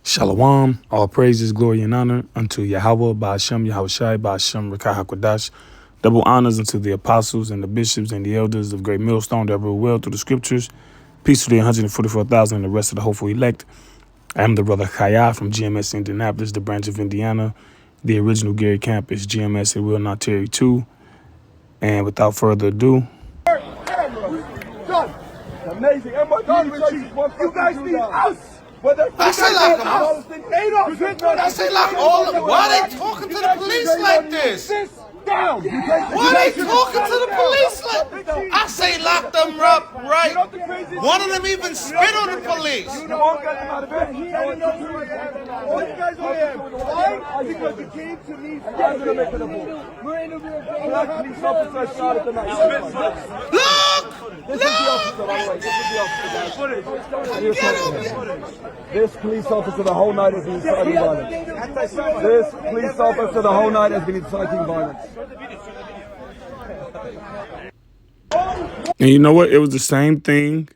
Shalom, all praises, glory, and honor unto Yahweh, Ba'ashem, Yahushai, Ba'ashem, Rekah HaKodash. Double honors unto the apostles and the bishops and the elders of Great Millstone that rule well through the scriptures. Peace to the 144,000 and the rest of the hopeful elect. I am the brother Chaya from GMS Indianapolis, the branch of Indiana. The original Gary Camp is GMS It Will Not Tarry 2. And without further ado, Done. Amazing. And what you guys need us. I say lock them up. I say lock all of them. Why are they talking to the police like this? Down. Why are they talking to the police like this? I say lock them up, right? One of them even spit on the police. You all got them out of bed. All you guys are here. Why? Because you came to me. I'm going to make it a move. We're in a black police officer shot at the night. Look! This is the officer, by the way. This is the officer, guys. This police officer the whole night has been inciting violence. This police officer the whole night has been inciting violence. and you know what? It was the same thing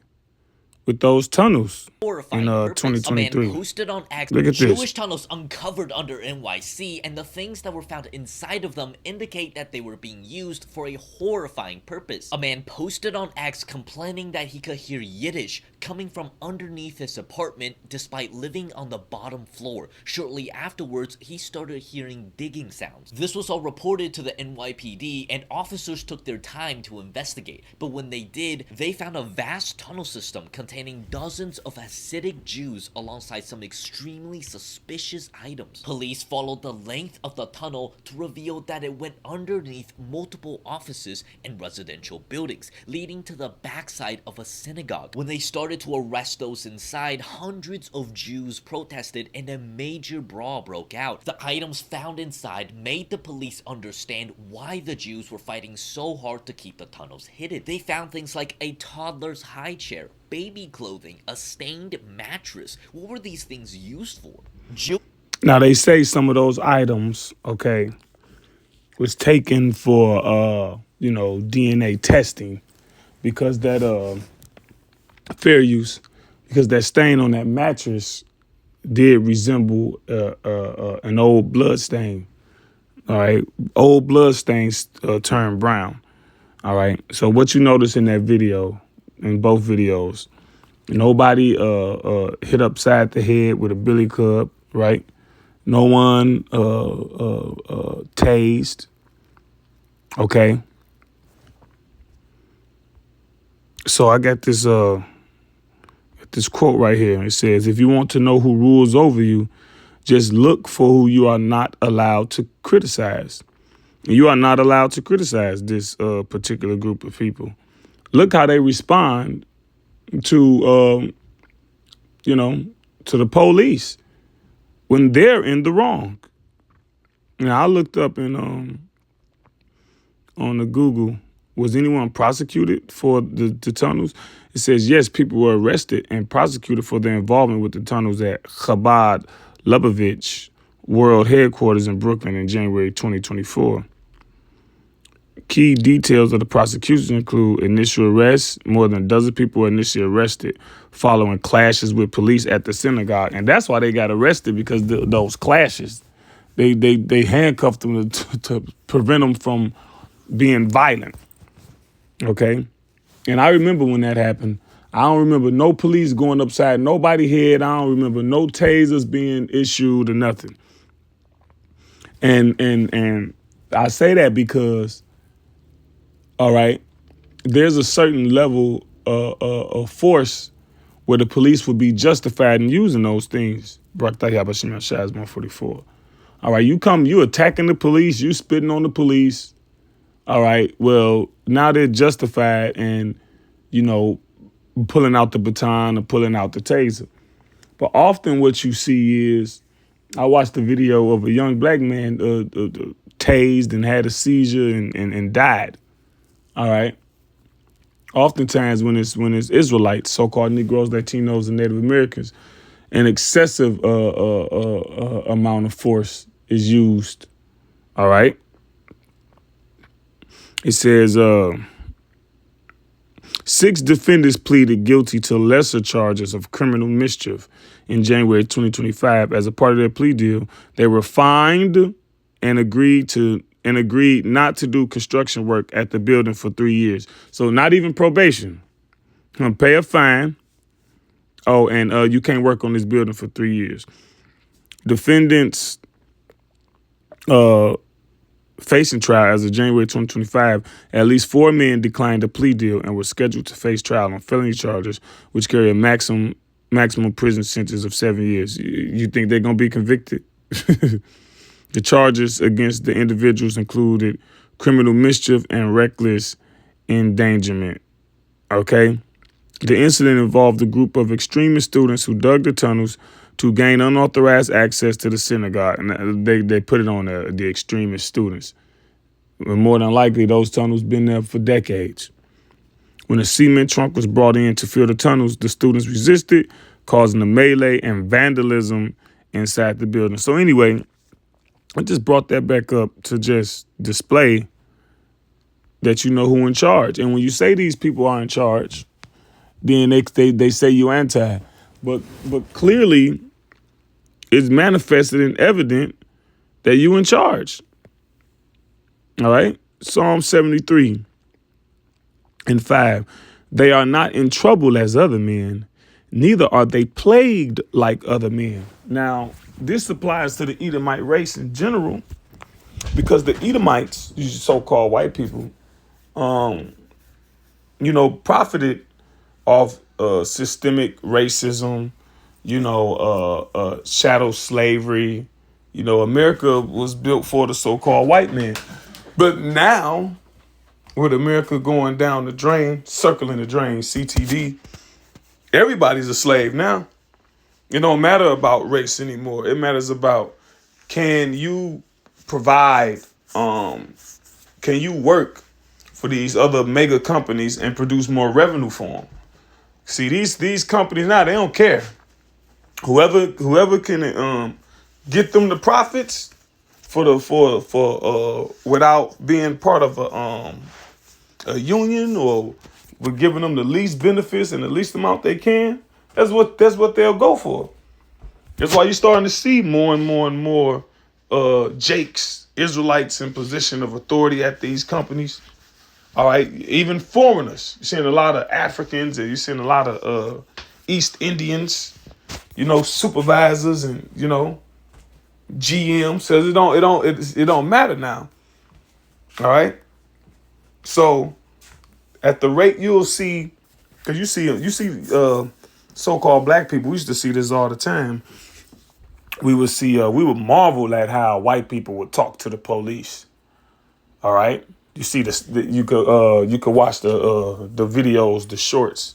with those tunnels in purpose. 2023. A man posted on X Look at Jewish this. tunnels uncovered under NYC, and the things that were found inside of them indicate that they were being used for a horrifying purpose. A man posted on X complaining that he could hear Yiddish coming from underneath his apartment despite living on the bottom floor. Shortly afterwards, he started hearing digging sounds. This was all reported to the NYPD, and officers took their time to investigate. But when they did, they found a vast tunnel system containing dozens of Hasidic Jews alongside some extremely suspicious items. Police followed the length of the tunnel to reveal that it went underneath multiple offices and residential buildings, leading to the backside of a synagogue. When they started to arrest those inside, hundreds of Jews protested and a major brawl broke out. The items found inside made the police understand why the Jews were fighting so hard to keep the tunnels hidden. They found things like a toddler's high chair, baby clothing, a stained mattress. What were these things used for? Now they say some of those items, okay, was taken for DNA testing because that fair use, because that stain on that mattress did resemble an old blood stain. All right, old blood stains turn brown. All right, so what you notice in that video, in both videos, nobody hit upside the head with a billy club, right? No one tased, okay? So I got this quote right here. It says, if you want to know who rules over you, just look for who you are not allowed to criticize. You are not allowed to criticize this particular group of people. Look how they respond to, to the police when they're in the wrong. Now, I looked up on the Google, was anyone prosecuted for the tunnels? It says, yes, people were arrested and prosecuted for their involvement with the tunnels at Chabad Lubavitch World Headquarters in Brooklyn in January 2024. Key details of the prosecution include initial arrests. More than a dozen people were initially arrested following clashes with police at the synagogue. And that's why they got arrested, because those clashes. They handcuffed them to prevent them from being violent. Okay? And I remember when that happened. I don't remember no police going upside nobody's head. I don't remember no tasers being issued or nothing. And I say that because, all right, there's a certain level of force where the police would be justified in using those things. Barak Yabashim Shaz 144. All right, you attacking the police, you spitting on the police. All right, well, now they're justified in, pulling out the baton or pulling out the taser. But often what you see is, I watched a video of a young black man tased and had a seizure and died. All right. Oftentimes when it's Israelites, so-called Negroes, Latinos, and Native Americans, an excessive amount of force is used. All right. It says 6 defendants pleaded guilty to lesser charges of criminal mischief, in January 2025. As a part of their plea deal, they were fined and agreed not to do construction work at the building for 3 years. So not even probation. Pay a fine. Oh, and you can't work on this building for 3 years. Defendants facing trial as of January 2025, at least 4 men declined a plea deal and were scheduled to face trial on felony charges, which carry a maximum prison sentence of 7 years. You think they're going to be convicted? The charges against the individuals included criminal mischief and reckless endangerment. Okay? The incident involved a group of extremist students who dug the tunnels to gain unauthorized access to the synagogue. And they put it on the extremist students. But more than likely, those tunnels been there for decades. When a cement trunk was brought in to fill the tunnels, the students resisted, causing a melee and vandalism inside the building. So anyway, I just brought that back up to just display that you know who in charge. And when you say these people are in charge, then they say you anti. But clearly, it's manifested and evident that you in charge. All right? Psalm 73 and 5. They are not in trouble as other men, neither are they plagued like other men. Now, this applies to the Edomite race in general, because the Edomites, these so-called white people, profited off systemic racism, shadow slavery. America was built for the so-called white man. But now, with America going down the drain, circling the drain, CTD, everybody's a slave now. It don't matter about race anymore. It matters about, can you provide, can you work for these other mega companies and produce more revenue for them? See, these companies now, they don't care. Whoever can get them the profits for without being part of a union, or we're giving them the least benefits and the least amount they can. That's what they'll go for. That's why you're starting to see more and more Jakes, Israelites in position of authority at these companies. All right, even foreigners. You're seeing a lot of Africans, and you're seeing a lot of East Indians, supervisors and GM. Says it don't matter now. All right. So at the rate you'll see, because you see so-called black people. We used to see this all the time. We would marvel at how white people would talk to the police. All right. You see this. You could watch the videos, the shorts,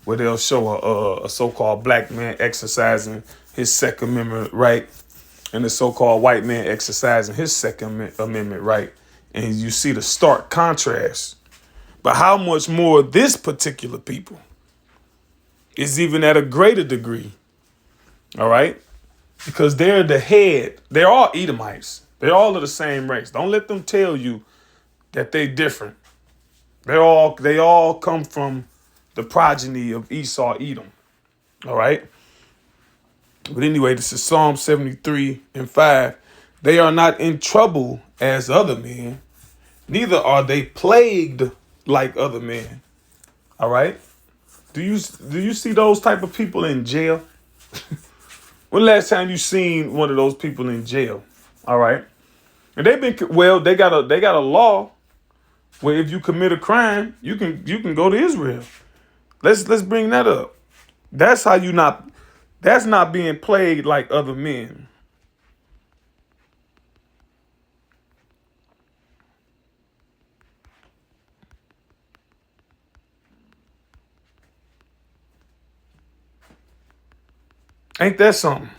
where they'll show a so-called black man exercising his Second Amendment right, and the so-called white man exercising his Second Amendment right, and you see the stark contrast. But how much more this particular people is even at a greater degree. All right, because they're the head. They're all Edomites. They're all of the same race. Don't let them tell you that they different. They all come from the progeny of Esau, Edom. All right. But anyway, this is Psalm 73 and 5. They are not in trouble as other men, neither are they plagued like other men. All right. Do you see those type of people in jail? When last time you seen one of those people in jail? All right. And they got a law where if you commit a crime, you can go to Israel. Let's bring that up. That's not being plagued like other men. Ain't that something?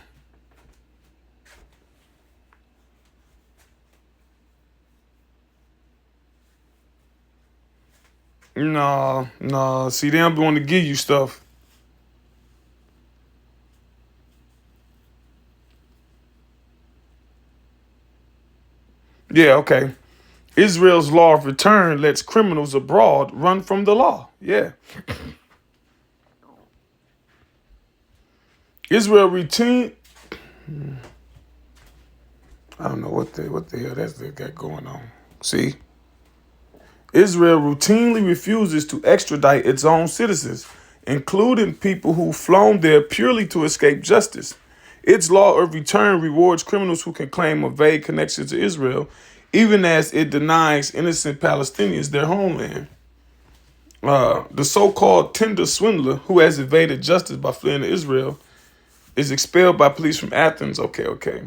No. See, they don't want to give you stuff. Yeah, okay. Israel's law of return lets criminals abroad run from the law. Yeah. Israel routine. I don't know what the hell they got going on. See, Israel routinely refuses to extradite its own citizens, including people who've flown there purely to escape justice. Its law of return rewards criminals who can claim a vague connection to Israel, even as it denies innocent Palestinians their homeland. The so-called tender swindler who has evaded justice by fleeing to Israel is expelled by police from Athens. Okay.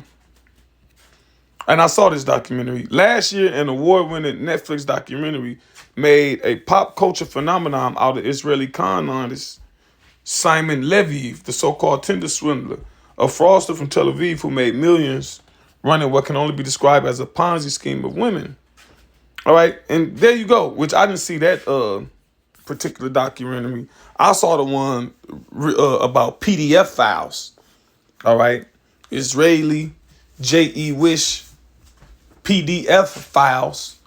And I saw this documentary. Last year, an award-winning Netflix documentary made a pop culture phenomenon out of Israeli con artist Simon Leviv, the so-called tender swindler, a fraudster from Tel Aviv who made millions running what can only be described as a Ponzi scheme of women. All right, and there you go, which I didn't see that particular documentary. I saw the one about PDF files. All right, Israeli J.E. Wish PDF files,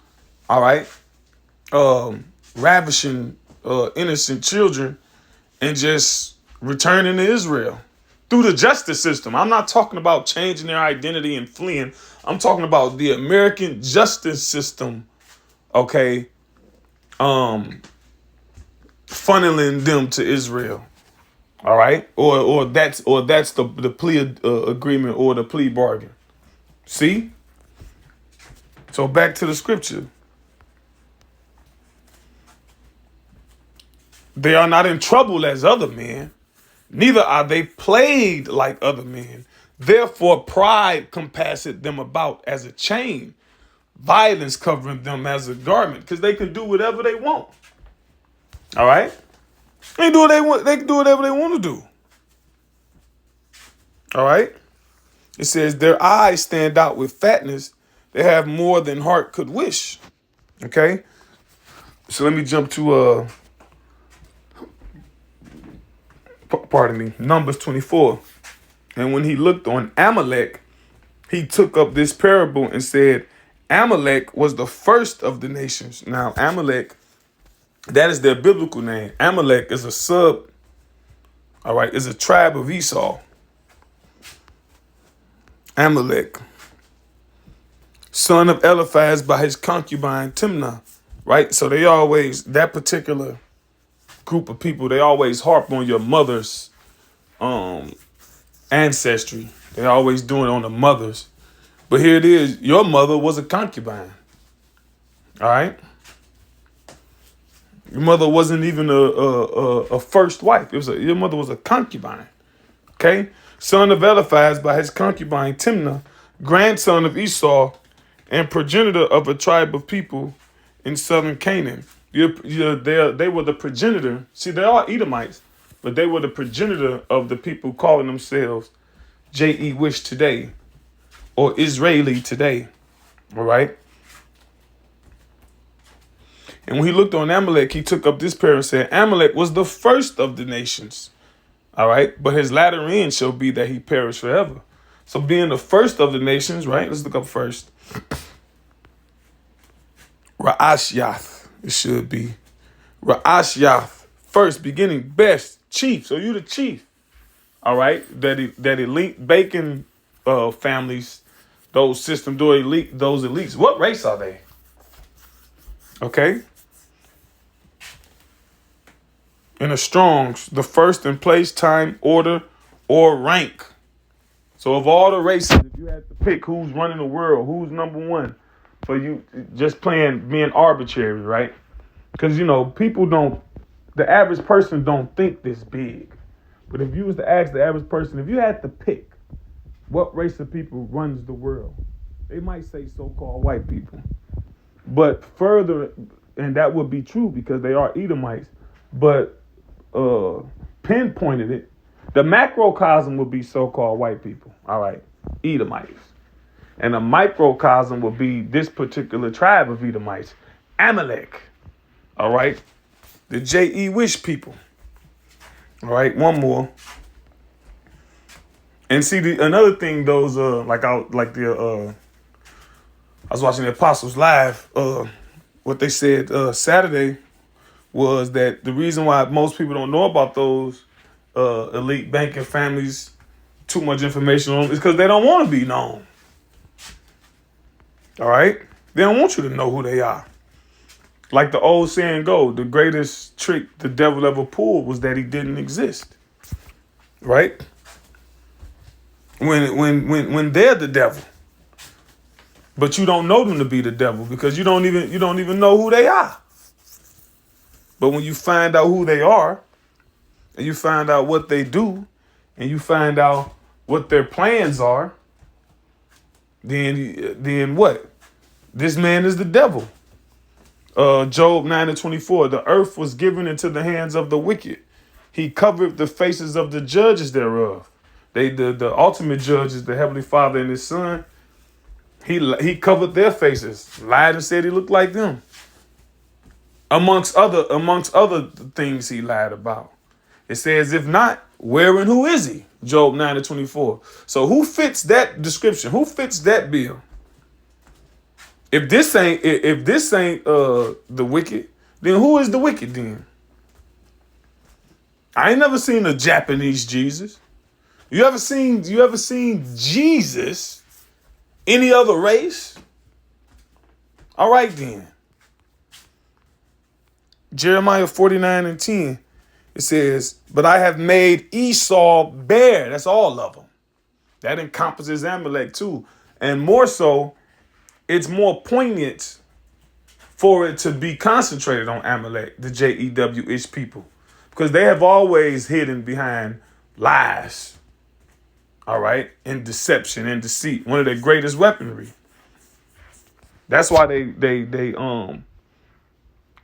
all right, ravishing innocent children and just returning to Israel through the justice system. I'm not talking about changing their identity and fleeing. I'm talking about the American justice system, okay, funneling them to Israel, all right, or that's the plea agreement or the plea bargain. See? So back to the scripture. They are not in trouble as other men, neither are they plagued like other men. Therefore, pride compasseth them about as a chain, violence covering them as a garment, because they can do whatever they want. All right? They do what they want. They can do whatever they want to do. All right? It says their eyes stand out with fatness. They have more than heart could wish. Okay? So let me jump to Numbers 24. And when he looked on Amalek, he took up this parable and said, Amalek was the first of the nations. Now, Amalek, that is their biblical name. Amalek is a is a tribe of Esau. Amalek, son of Eliphaz by his concubine Timnah, right? So that particular group of people, they always harp on your mother's ancestry. They always doing it on the mothers. But here it is, your mother was a concubine, all right? Your mother wasn't even a first wife. Your mother was a concubine, okay? Son of Eliphaz by his concubine Timnah, grandson of Esau, and progenitor of a tribe of people in southern Canaan. They were the progenitor. See, they are Edomites, but they were the progenitor of the people calling themselves J.E. Wish today or Israeli today. All right. And when he looked on Amalek, he took up this parable and said, Amalek was the first of the nations. All right. But his latter end shall be that he perish forever. So being the first of the nations, right? Let's look up first. Ra'ashyath, it should be. Ra'ashyath, first, beginning, best, chief. So you the chief. All right. That elite Bacon families, those systems, those elites. What race are they? Okay. In the Strongs, the first in place, time, order, or rank. So of all the races, if you had to pick who's running the world, who's number one, for you just being arbitrary, right? Because, the average person don't think this big. But if you was to ask the average person, if you had to pick what race of people runs the world, they might say so-called white people. But further, and that would be true because they are Edomites, but pinpointed it, the macrocosm would be so-called white people, all right, Edomites. And a microcosm would be this particular tribe of Edomites, Amalek, all right, the J.E. Wish people. All right, one more. And see, another thing, I was watching the Apostles Live. What they said Saturday was that the reason why most people don't know about those elite banking families too much information on them is because they don't want to be known. All right? They don't want you to know who they are. Like the old saying go, the greatest trick the devil ever pulled was that he didn't exist. Right? When they're the devil. But you don't know them to be the devil because you don't even know who they are. But when you find out who they are, and you find out what they do, and you find out what their plans are, then what? This man is the devil. Job 9:24, the earth was given into the hands of the wicked. He covered the faces of the judges thereof. The ultimate judge is the Heavenly Father and His Son. He covered their faces, lied and said he looked like them. Amongst other things he lied about. It says, if not, where and who is he? Job 9:24. So who fits that description? Who fits that bill? If this ain't the wicked, then who is the wicked then? I ain't never seen a Japanese Jesus. You ever seen Jesus? Any other race? All right then. Jeremiah 49:10. It says, but I have made Esau bare. That's all of them. That encompasses Amalek too. And more so, it's more poignant for it to be concentrated on Amalek, the Jewish people. Because they have always hidden behind lies. All right? And deception and deceit. One of their greatest weaponry. That's why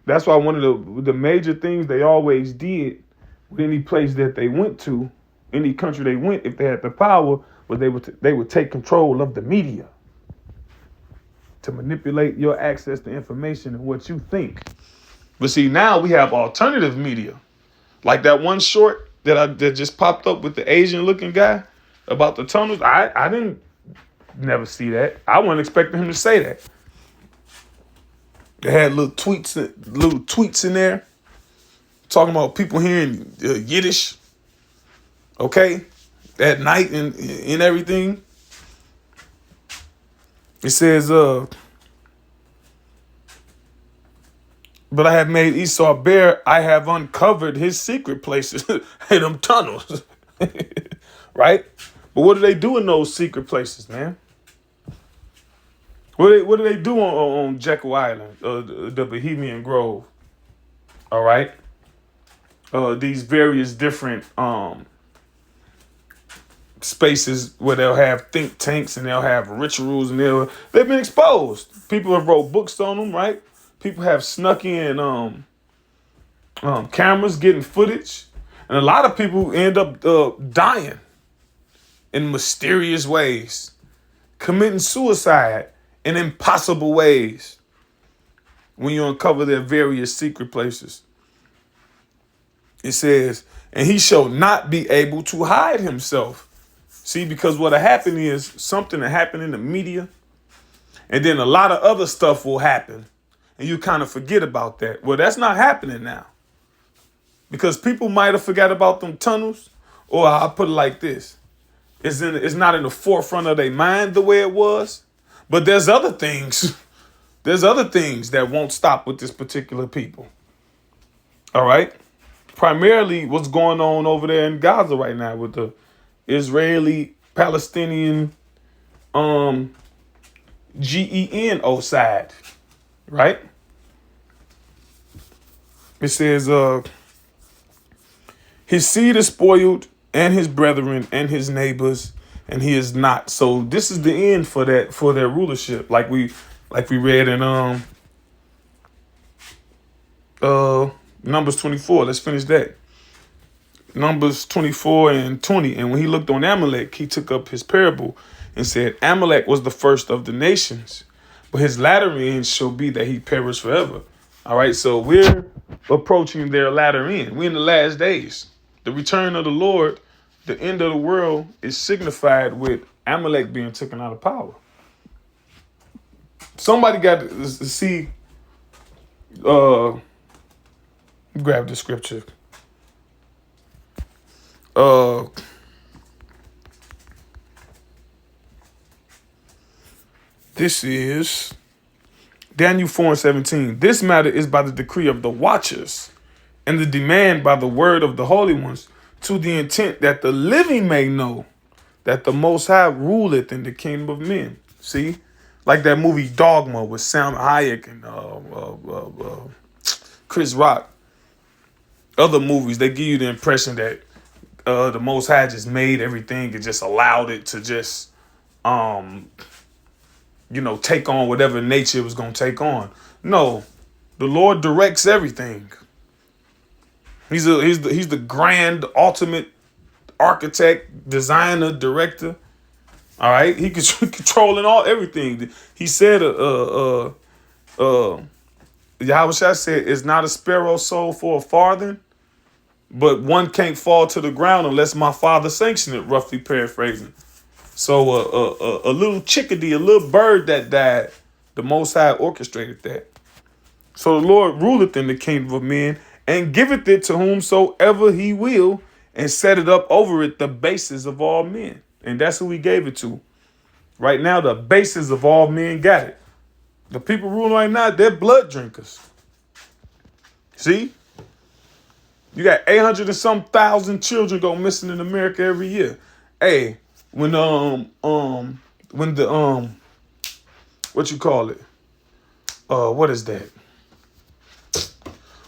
that's why one of the major things they always did with any place that they went to, any country they went, if they had the power, was they would take control of the media to manipulate your access to information and what you think. But see, now we have alternative media, like that one short that just popped up with the Asian looking guy about the tunnels. I didn't never see that. I wasn't expecting him to say that. They had little tweets in there talking about people hearing Yiddish, okay, at night and everything. It says, but I have made Esau bare. I have uncovered his secret places in them tunnels, right? But what do they do in those secret places, man? What do they do on Jekyll Island, the Bohemian Grove? All right. These various different spaces where they'll have think tanks and they'll have rituals and they've been exposed. People have wrote books on them, right? People have snuck in cameras, getting footage, and a lot of people end up dying in mysterious ways, committing suicide in impossible ways when you uncover their various secret places. It says, and he shall not be able to hide himself. See, because what'll happen is something that happened in the media, and then a lot of other stuff will happen, and you kind of forget about that. Well, that's not happening now. Because people might have forgot about them tunnels, or I'll put it like this. It's not in the forefront of their mind the way it was. But there's other things. There's other things that won't stop with this particular people. All right. Primarily what's going on over there in Gaza right now with the Israeli-Palestinian genocide. Right. It says his seed is spoiled and his brethren and his neighbors, and he is not. So this is the end for their rulership, like we read in Numbers 24. Let's finish that. Numbers 24 and 20. And when he looked on Amalek, he took up his parable and said, Amalek was the first of the nations, but his latter end shall be that he perish forever. All right, so we're approaching their latter end. We're in the last days. The return of the Lord, the end of the world, is signified with Amalek being taken out of power. Somebody got to see, grab the scripture. This is Daniel 4:17. This matter is by the decree of the watchers and the demand by the word of the holy ones, to the intent that the living may know that the Most High ruleth in the kingdom of men. See? Like that movie Dogma with Sam Hayek and Chris Rock. Other movies, they give you the impression that the Most High just made everything and just allowed it to just, take on whatever nature it was going to take on. No, the Lord directs everything. He's the grand, ultimate architect, designer, director. All right, he controlling everything. He said, Yahweh Shai said, "It's not a sparrow sold for a farthing, but one can't fall to the ground unless my Father sanction it." Roughly paraphrasing. So a little chickadee, a little bird that died, the Most High orchestrated that. So the Lord ruleth in the kingdom of men and giveth it to whomsoever he will, and set it up over it the basis of all men. And that's who he gave it to. Right now, the basis of all men got it. The people ruling right now, they're blood drinkers. See? You got 800 and some thousand children go missing in America every year. Hey, when what you call it? What is that?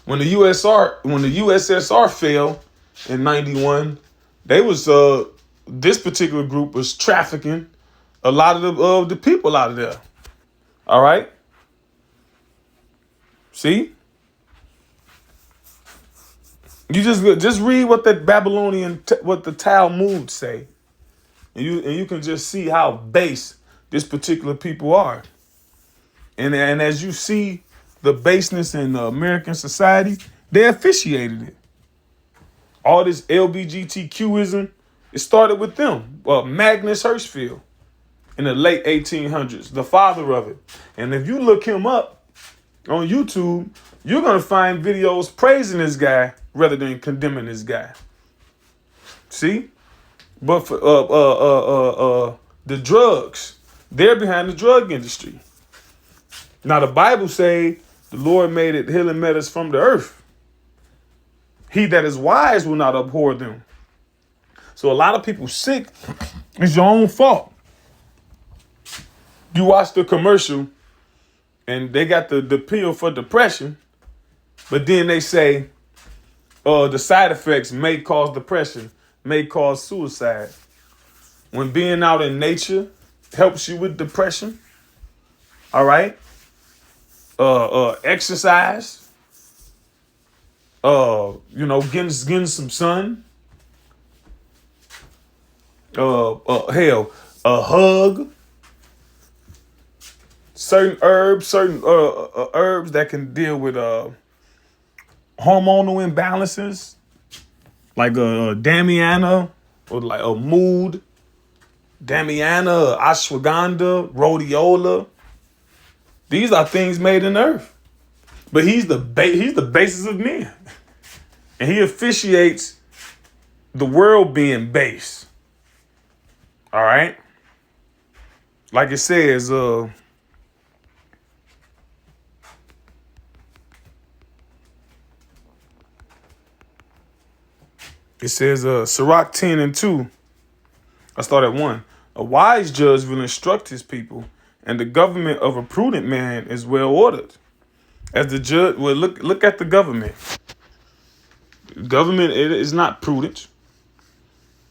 When the USSR fell in 91, they was this particular group was trafficking a lot of the people out of there. All right? See? You just read what that Babylonian what the Talmud say. And you can just see how base this particular people are. And as you see the baseness in American society, they officiated it. All this LBGTQism, it started with them. Magnus Hirschfeld in the late 1800s, the father of it. And if you look him up on YouTube, you're going to find videos praising this guy rather than condemning this guy. See? But for the drugs, they're behind the drug industry. Now the Bible say the Lord made it healing matters from the earth. He that is wise will not abhor them. So a lot of people sick, it's your own fault. You watch the commercial and they got the pill for depression, but then they say the side effects may cause depression, may cause suicide. When being out in nature helps you with depression, all right? Exercise, getting some sun, a hug, certain herbs that can deal with hormonal imbalances, like Damiana, or like a mood, Damiana, ashwagandha, rhodiola. These are things made in the earth. But he's the basis of men. And he officiates the world being base. All right? Like it says, Sirach 10:2. I start at 1. A wise judge will instruct his people, and the government of a prudent man is well ordered. As the judge, well, look at the government. Government, it is not prudent.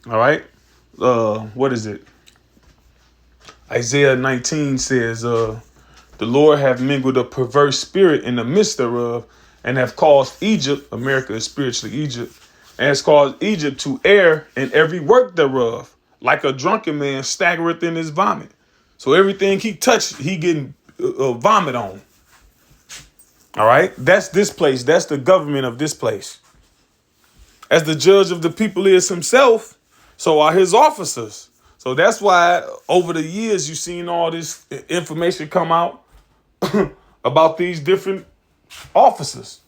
All right? What is it? Isaiah 19 says, the Lord hath mingled a perverse spirit in the midst thereof, and have caused Egypt, America is spiritually Egypt, and has caused Egypt to err in every work thereof, like a drunken man staggereth in his vomit. So everything he touched, he getting vomit on. All right? That's this place. That's the government of this place. As the judge of the people is himself, so are his officers. So that's why over the years you've seen all this information come out about these different officers.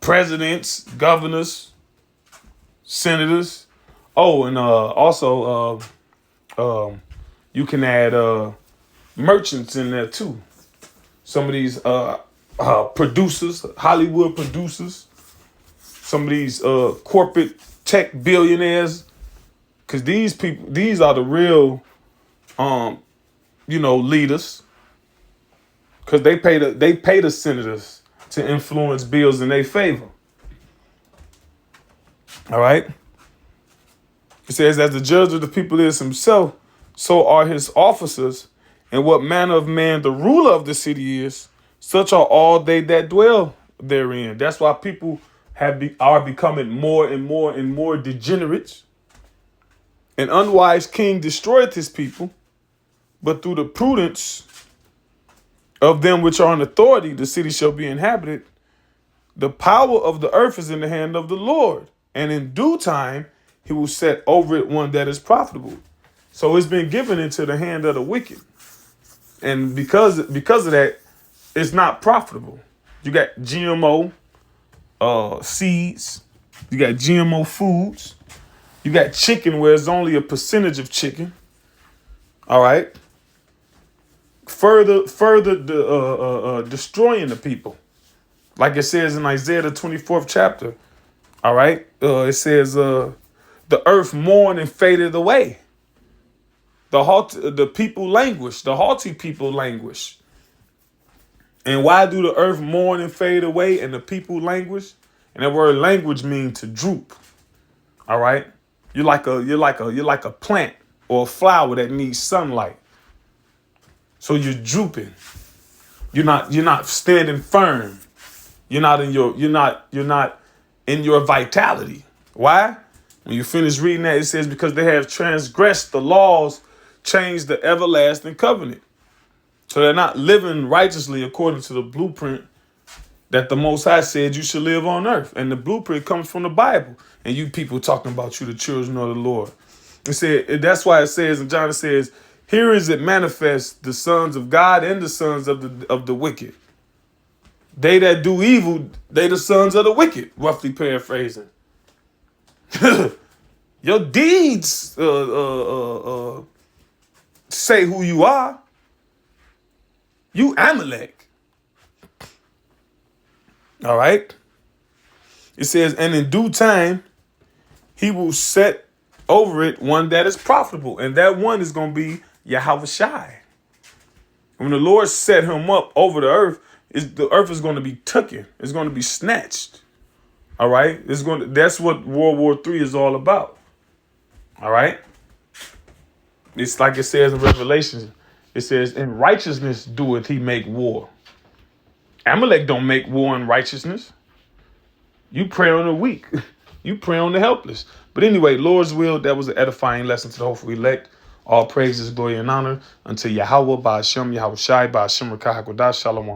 Presidents, governors, senators. Oh, and also you can add merchants in there too. Some of these producers, Hollywood producers, some of these corporate tech billionaires, because these people, these are the real, leaders, because they pay the senators to influence bills in their favor. All right. It says, as the judge of the people is himself, so are his officers, and what manner of man the ruler of the city is, such are all they that dwell therein. That's why people are becoming more and more and more degenerate. An unwise king destroyeth his people, but through the prudence of them which are in authority, the city shall be inhabited. The power of the earth is in the hand of the Lord, and in due time he will set over it one that is profitable. So it's been given into the hand of the wicked. And because of that, it's not profitable. You got GMO seeds, you got GMO foods, you got chicken where it's only a percentage of chicken. All right. Further destroying the people. Like it says in Isaiah the 24th chapter. All right. It says the earth mourned and faded away. The people languish. The haughty people languish. And why do the earth mourn and fade away and the people languish? And that word language means to droop. All right. You're like a plant or a flower that needs sunlight. So you're drooping. You're not standing firm. You're not in your vitality. Why? When you finish reading that, it says, because they have transgressed the laws, changed the everlasting covenant. So they're not living righteously according to the blueprint that the Most High said you should live on earth. And the blueprint comes from the Bible. And you people talking about you, the children of the Lord. It said, that's why it says, and John says, here is it manifest the sons of God and the sons of the wicked. They that do evil, they the sons of the wicked, roughly paraphrasing. Your deeds say who you are. You Amalek. All right. It says, and in due time, he will set over it one that is profitable. And that one is going to be Yahushai. When the Lord set him up over the earth is going to be taken. It's going to be snatched. All right. That's what World War III is all about. All right. It's like it says in Revelation. It says, in righteousness doeth he make war. Amalek don't make war in righteousness. You prey on the weak. You prey on the helpless. But anyway, Lord's will, that was an edifying lesson to the hopeful elect. All praises, glory, and honor unto Yahweh, Ba'ashem, Yahushai, Ba'ashem, Rakah HaKodash, Shalom.